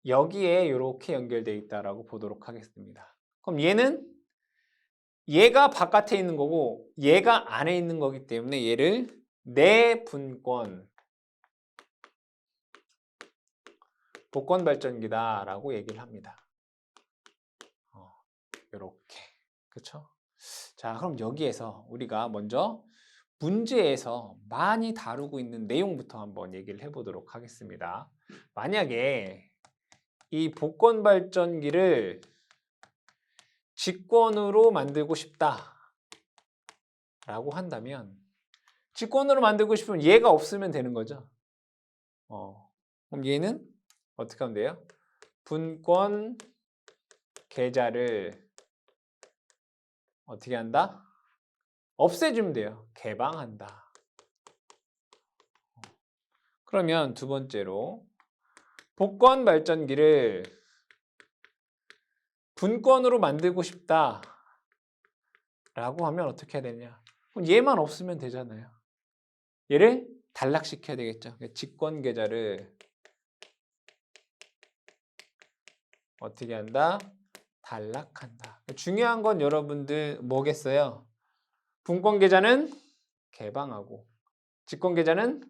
여기에 이렇게 연결되어 있다라고 보도록 하겠습니다. 그럼 얘가 바깥에 있는 거고 얘가 안에 있는 거기 때문에 얘를 내분권 복권 발전기다라고 얘기를 합니다. 이렇게. 그렇죠? 자, 그럼 여기에서 우리가 먼저 문제에서 많이 다루고 있는 내용부터 한번 얘기를 해보도록 하겠습니다. 만약에 이 복권 발전기를 직권으로 만들고 싶다 라고 한다면 직권으로 만들고 싶으면 얘가 없으면 되는 거죠. 그럼 얘는 어떻게 하면 돼요? 분권 계좌를 어떻게 한다? 없애주면 돼요. 개방한다. 그러면 두 번째로 복권 발전기를 분권으로 만들고 싶다 라고 하면 어떻게 해야 되냐? 그럼 얘만 없으면 되잖아요. 얘를 단락시켜야 되겠죠. 직권 계좌를 어떻게 한다? 단락한다. 중요한 건 여러분들 뭐겠어요? 분권 계좌는 개방하고 직권 계좌는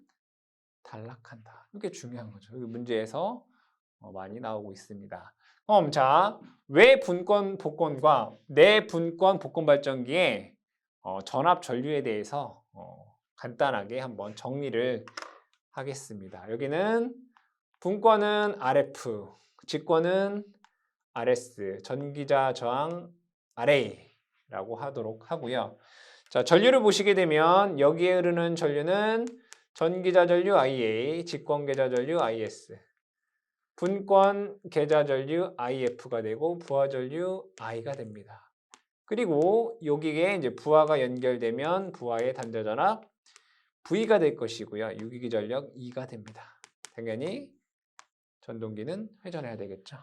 단락한다. 이게 중요한 거죠. 여기 문제에서 많이 나오고 있습니다. 그럼 자, 왜 분권 복권과 내분권 복권 발전기의 전압 전류에 대해서 간단하게 한번 정리를 하겠습니다. 여기는 분권은 RF, 직권은 RS, 전기자 저항 RA라고 하도록 하고요. 자, 전류를 보시게 되면 여기에 흐르는 전류는 전기자 전류 IA, 직권 계좌 전류 IS, 분권 계좌 전류 IF가 되고 부하 전류 I가 됩니다. 그리고 여기에 이제 부하가 연결되면 부하의 단자 전압 V가 될 것이고요. 유기기 전력 E가 됩니다. 당연히 전동기는 회전해야 되겠죠.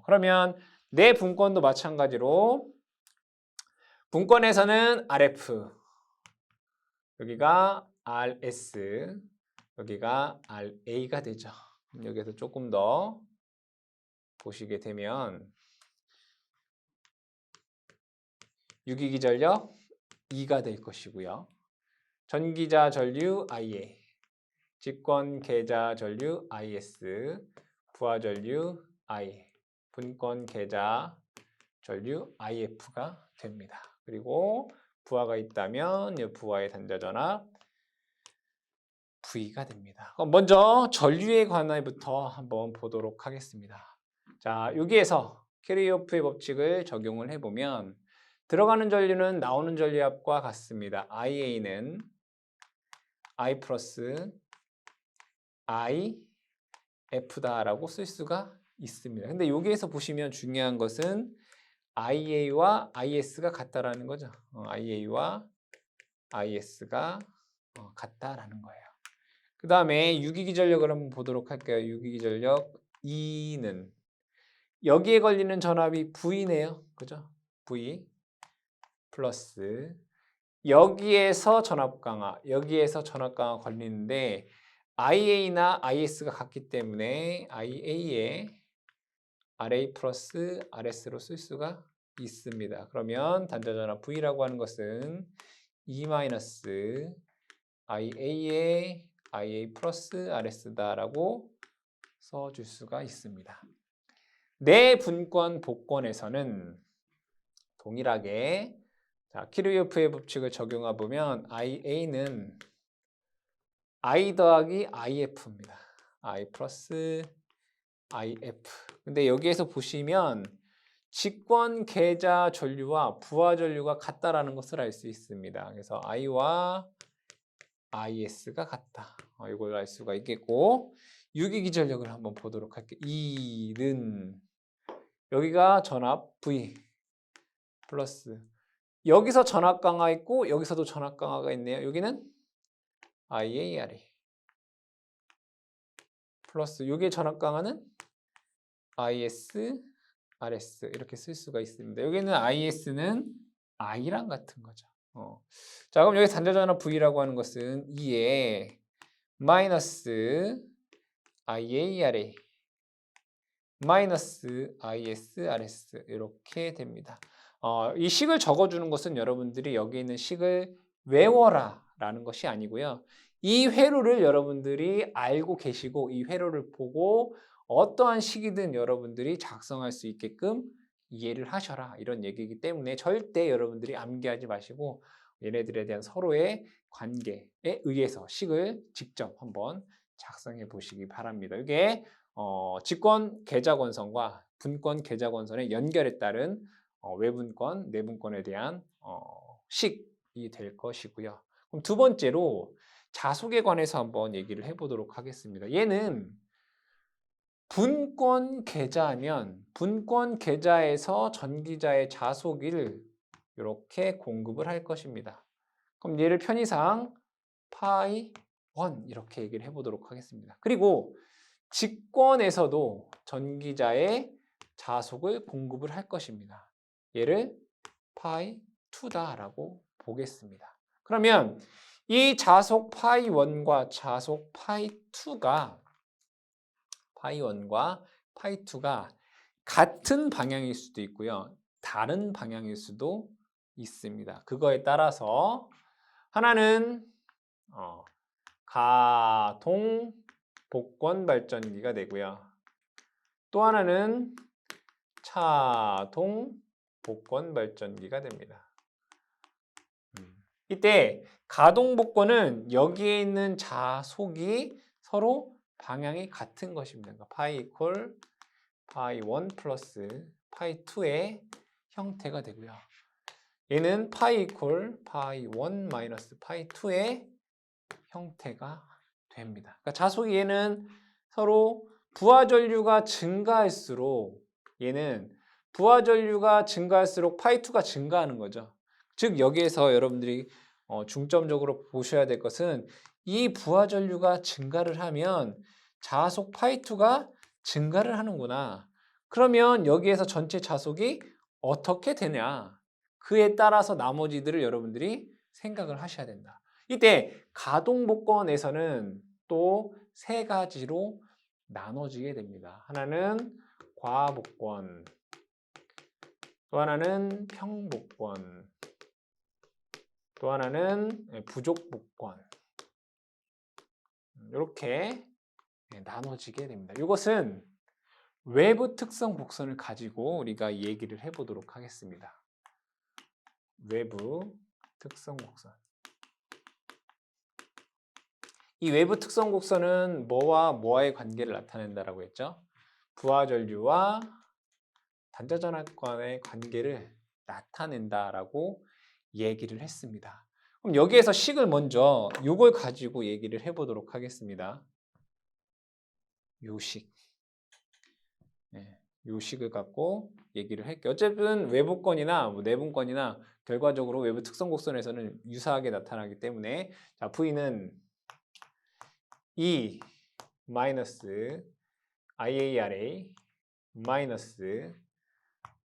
그러면 내 분권도 마찬가지로 분권에서는 RF, 여기가 RS, 여기가 RA가 되죠. 여기서 조금 더 보시게 되면 유기기 전력 E가 될 것이고요. 전기자 전류 IA, 직권 계좌 전류 IS, 부하 전류 I, 분권 계좌 전류 IF가 됩니다. 그리고 부하가 있다면 이 부하의 단자 전압 V가 됩니다. 그럼 먼저 전류에 관해부터 한번 보도록 하겠습니다. 자, 여기에서 키르호프의 법칙을 적용을 해보면 들어가는 전류는 나오는 전류압과 같습니다. IA는 I 플러스 IF다라고 쓸 수가 있습니다. 근데 여기에서 보시면 중요한 것은 IA와 IS가 같다라는 거죠. IA와 IS가 같다라는 거예요. 그 다음에 유기기 전력을 한번 보도록 할게요. 유기기 전력 E는 여기에 걸리는 전압이 V네요. 그죠? V 플러스 여기에서 전압 강화, 여기에서 전압 강화 걸리는데 IA나 IS가 같기 때문에 IA에 RA 플러스 RS로 쓸 수가 있습니다. 그러면 단자 전압 V라고 하는 것은 E 마이너스 IA에 IA 플러스 RS다라고 써줄 수가 있습니다. 내분권 복권에서는 동일하게 자, 키르요프의 법칙을 적용해 보면 IA는 I 더하기 IF입니다. I 플러스 IF. 근데 여기에서 보시면 직권 계좌 전류와 부하 전류가 같다라는 것을 알 수 있습니다. 그래서 I와 IS가 같다. 이걸 알 수가 있겠고 유기기 전력을 한번 보도록 할게요. E는 여기가 전압 V 플러스 여기서 전압 강화 있고 여기서도 전압 강화가 있네요. 여기는 IARA 플러스 여기에 전압 강화는 IS, RS 이렇게 쓸 수가 있습니다. 여기는 IS는 I랑 같은 거죠. 자, 그럼 여기 단자전압 V라고 하는 것은 2에 마이너스 IARA 마이너스 ISRS 이렇게 됩니다. 이 식을 적어주는 것은 여러분들이 여기 있는 식을 외워라 라는 것이 아니고요. 이 회로를 여러분들이 알고 계시고 이 회로를 보고 어떠한 식이든 여러분들이 작성할 수 있게끔 이해를 하셔라 이런 얘기이기 때문에 절대 여러분들이 암기하지 마시고 얘네들에 대한 서로의 관계에 의해서 식을 직접 한번 작성해 보시기 바랍니다. 이게 직권 계좌권선과 분권 계좌권선의 연결에 따른 외분권, 내분권에 대한 식이 될 것이고요. 그럼 두 번째로 자속에 관해서 한번 얘기를 해보도록 하겠습니다. 얘는 분권 계좌면 분권 계좌에서 전기자의 자속을 이렇게 공급을 할 것입니다. 그럼 얘를 편의상 파이 1 이렇게 얘기를 해보도록 하겠습니다. 그리고 직권에서도 전기자의 자속을 공급을 할 것입니다. 얘를 파이 2다라고 보겠습니다. 그러면 이 자속 파이 1과 자속 파이 2가 같은 방향일 수도 있고요. 다른 방향일 수도 있습니다. 그거에 따라서 하나는 가동 복권 발전기가 되고요. 또 하나는 차동 복권 발전기가 됩니다. 이때 가동 복권은 여기에 있는 자속이 서로 방향이 같은 것입니다. 그러니까 파이 이퀄 파이 1 플러스 파이 2의 형태가 되고요. 얘는 파이 이퀄 파이 1 마이너스 파이 2의 형태가 됩니다. 그러니까 자속이 얘는 서로 부하 전류가 증가할수록 얘는 부하 전류가 증가할수록 파이 2가 증가하는 거죠. 즉 여기에서 여러분들이 중점적으로 보셔야 될 것은 이 부하 전류가 증가를 하면 자속 파이 2가 증가를 하는구나. 그러면 여기에서 전체 자속이 어떻게 되냐. 그에 따라서 나머지들을 여러분들이 생각을 하셔야 된다. 이때 가동복권에서는 또 세 가지로 나눠지게 됩니다. 하나는 과복권, 또 하나는 평복권, 또 하나는 부족복권. 이렇게 나눠지게 됩니다. 이것은 외부 특성 곡선을 가지고 우리가 얘기를 해보도록 하겠습니다. 외부 특성 곡선. 이 외부 특성 곡선은 뭐와 뭐와의 관계를 나타낸다라고 했죠? 부하 전류와 단자전압관의 관계를 나타낸다라고 얘기를 했습니다. 그럼 여기에서 식을 먼저 이걸 가지고 얘기를 해보도록 하겠습니다. 요 식. 요 식을 갖고 얘기를 할게요. 어쨌든 외부권이나 내분권이나 결과적으로 외부 특성 곡선에서는 유사하게 나타나기 때문에 자, V는 E 마이너스 IARA 마이너스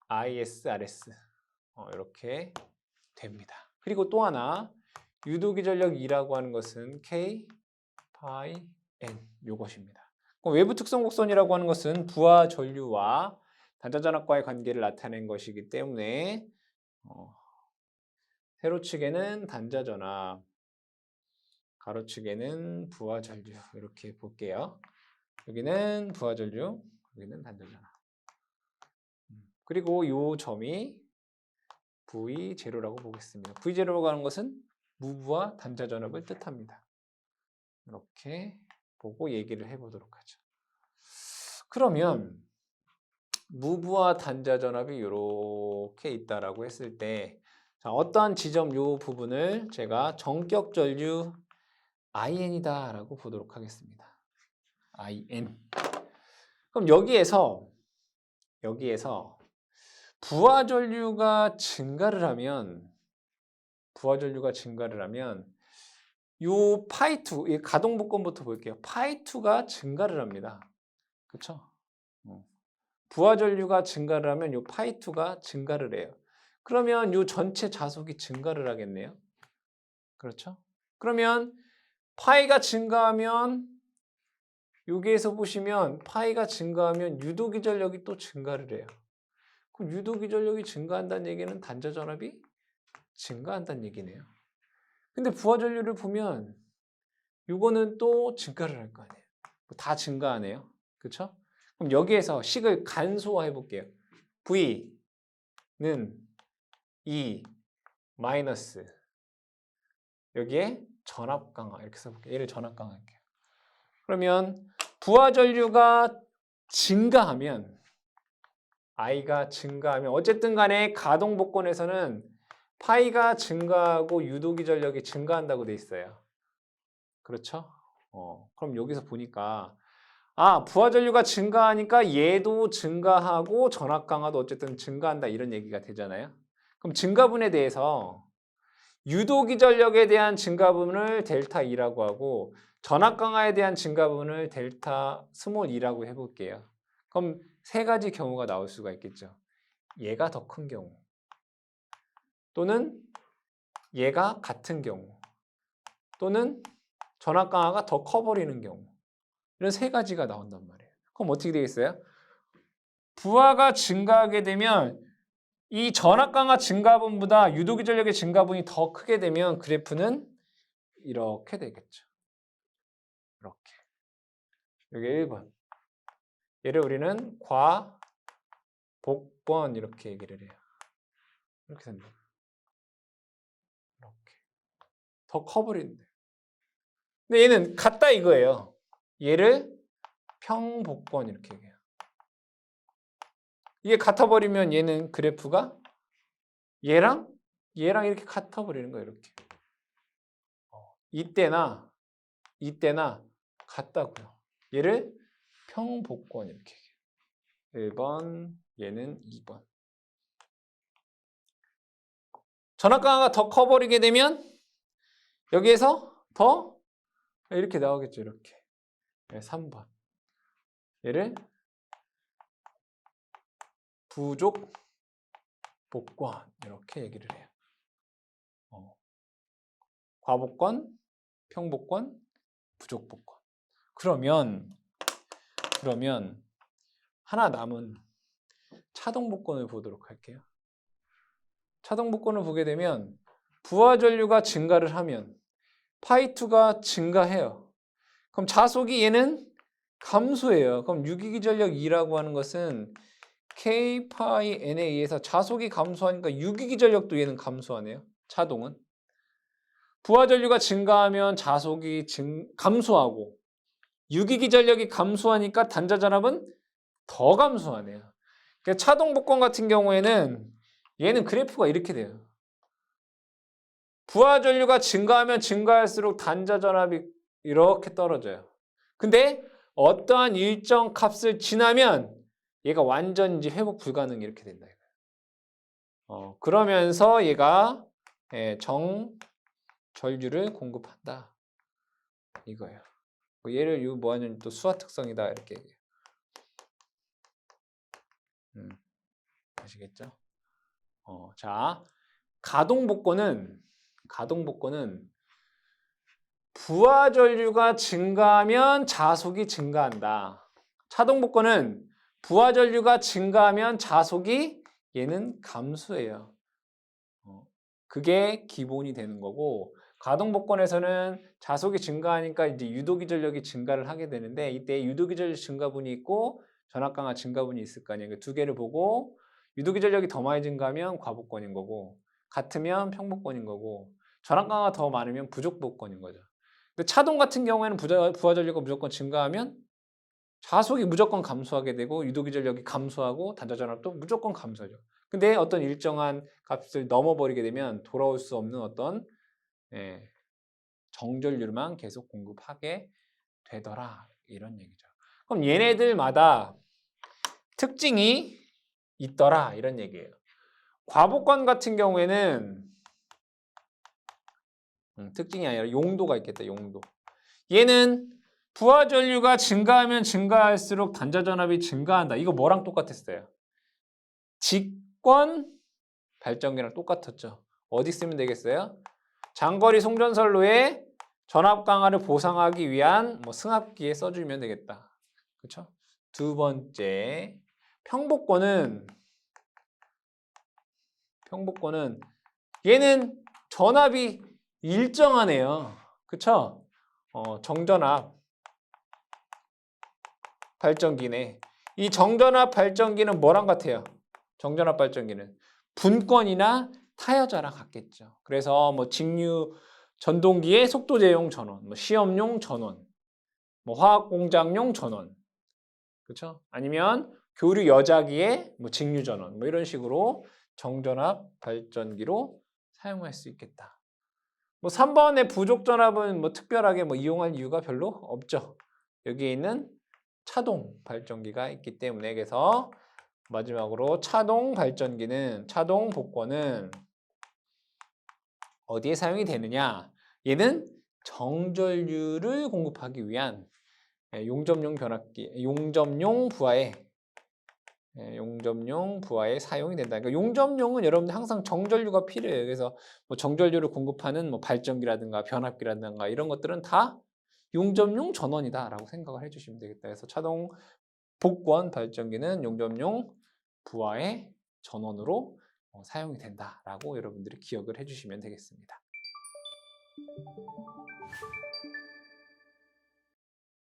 ISRS 이렇게 됩니다. 그리고 또 하나 유도기 전력 2라고 하는 것은 K 파이 N 이것입니다. 외부 특성 곡선이라고 하는 것은 부하 전류와 단자전압과의 관계를 나타낸 것이기 때문에 세로축에는 단자전압, 가로축에는 부하 전류 이렇게 볼게요. 여기는 부하 전류, 여기는 단자전압. 그리고 이 점이 V0라고 보겠습니다. V0라고 하는 것은 무부하 단자 전압을 뜻합니다. 이렇게 보고 얘기를 해보도록 하죠. 그러면 무부하 단자 전압이 이렇게 있다라고 했을 때 자, 어떠한 지점 요 부분을 제가 정격 전류 IN이다 라고 보도록 하겠습니다. IN. 그럼 여기에서 부하 전류가 증가를 하면 요 파이2, 이 가동 복권부터 볼게요. 파이2가 증가를 합니다. 그렇죠? 부하 전류가 증가를 하면 요 파이2가 증가를 해요. 그러면 요 전체 자속이 증가를 하겠네요. 그렇죠? 그러면 파이가 증가하면 여기에서 보시면 파이가 증가하면 유도기 전력이 또 증가를 해요. 그럼 유도기 전력이 증가한다는 얘기는 단자 전압이 증가한다는 얘기네요. 근데 부하 전류를 보면 이거는 또 증가를 할 거 아니에요. 다 증가하네요. 그렇죠? 그럼 여기에서 식을 간소화해 볼게요. V는 E 마이너스 여기에 전압 강화 이렇게 써볼게요. 얘를 전압 강화할게요. 그러면 부하 전류가 증가하면 I가 증가하면 어쨌든 간에 가동 복권에서는 파이가 증가하고 유도기 전력이 증가한다고 돼 있어요. 그렇죠? 그럼 여기서 보니까 부하 전류가 증가하니까 얘도 증가하고 전압 강화도 어쨌든 증가한다 이런 얘기가 되잖아요. 그럼 증가분에 대해서 유도기 전력에 대한 증가분을 델타 E라고 하고 전압 강화에 대한 증가분을 델타 스몰 E라고 해볼게요. 그럼 세 가지 경우가 나올 수가 있겠죠. 얘가 더 큰 경우 또는 얘가 같은 경우 또는 전압 강화가 더 커버리는 경우 이런 세 가지가 나온단 말이에요. 그럼 어떻게 되겠어요? 부하가 증가하게 되면 이 전압 강화 증가분보다 유도기 전력의 증가분이 더 크게 되면 그래프는 이렇게 되겠죠. 이렇게. 여기 1번. 얘를 우리는 과복권 이렇게 얘기를 해요. 이렇게 된다. 이렇게. 더 커버린대. 근데 얘는 같다 이거예요. 얘를 평복권 이렇게 얘기해요. 이게 같아버리면 얘는 그래프가 얘랑 이렇게 같아버리는 거예요. 이렇게. 이때나 같다고요. 얘를 평복권 이렇게 얘기해요. 1번, 얘는 2번. 전압 강화가 더 커버리게 되면 여기에서 더 이렇게 나오겠죠. 이렇게. 3번. 얘를 부족 복권 이렇게 얘기를 해요. 과복권, 평복권, 부족 복권. 그러면 하나 남은 차동 복권을 보도록 할게요. 차동 복권을 보게 되면 부하 전류가 증가를 하면 파이2가 증가해요. 그럼 자속이 얘는 감소해요. 그럼 유기기 전력 2라고 하는 것은 K 파이 N에 의해서 자속이 감소하니까 유기기 전력도 얘는 감소하네요. 차동은. 부하 전류가 증가하면 자속이 감소하고 유기기 전력이 감소하니까 단자 전압은 더 감소하네요. 그러니까 차동 복권 같은 경우에는 얘는 그래프가 이렇게 돼요. 부하 전류가 증가하면 증가할수록 단자 전압이 이렇게 떨어져요. 근데 어떠한 일정 값을 지나면 얘가 완전 이제 회복 불가능 이렇게 된다. 그러면서 얘가 정전류를 공급한다. 이거예요. 얘를 뭐 하냐면 또 수화 특성이다 이렇게 얘기해요. 아시겠죠? 자, 가동 복권은 부하 전류가 증가하면 자속이 증가한다. 차동 복권은 부하 전류가 증가하면 자속이 얘는 감소해요. 그게 기본이 되는 거고 가동 복권에서는 자속이 증가하니까 이제 유도기 전력이 증가를 하게 되는데 이때 유도기 전력 증가분이 있고 전압 강화 증가분이 있을 거 아니에요. 두 개를 보고 유도기 전력이 더 많이 증가하면 과복권인 거고 같으면 평복권인 거고 전압강화가 더 많으면 부족복권인 거죠. 근데 차동 같은 경우에는 부하 전류가 무조건 증가하면 자속이 무조건 감소하게 되고 유도기 전력이 감소하고 단자 전압도 무조건 감소하죠. 근데 어떤 일정한 값을 넘어버리게 되면 돌아올 수 없는 어떤 정전류만 계속 공급하게 되더라 이런 얘기죠. 그럼 얘네들마다 특징이 있더라 이런 얘기예요. 과복권 같은 경우에는 특징이 아니라 용도가 있겠다. 용도. 얘는 부하 전류가 증가하면 증가할수록 단자 전압이 증가한다. 이거 뭐랑 똑같았어요? 직권 발전기랑 똑같았죠. 어디 쓰면 되겠어요? 장거리 송전선로에 전압 강화를 보상하기 위한 승합기에 써주면 되겠다. 그렇죠? 두 번째, 평복권은 얘는 전압이 일정하네요. 그쵸? 정전압 발전기네. 이 정전압 발전기는 뭐랑 같아요? 정전압 발전기는 분권이나 타여자랑 같겠죠. 그래서 직류 전동기의 속도 제용 전원, 시험용 전원, 화학 공장용 전원, 그렇죠? 아니면 교류 여자기의 직류 전원, 이런 식으로 정전압 발전기로 사용할 수 있겠다. 3번의 부족 전압은 특별하게 이용할 이유가 별로 없죠. 여기에 있는 차동 발전기가 있기 때문에. 그래서 마지막으로 차동 발전기는, 차동 복권은 어디에 사용이 되느냐? 얘는 정전류를 공급하기 위한 용접용 변압기, 용접용 부하에 사용이 된다. 그러니까 용접용은 여러분들 항상 정전류가 필요해요. 그래서 정전류를 공급하는 발전기라든가 변압기라든가 이런 것들은 다 용접용 전원이다라고 생각을 해주시면 되겠다. 그래서 차동 복권 발전기는 용접용 부하의 전원으로 사용이 된다라고 여러분들이 기억을 해주시면 되겠습니다.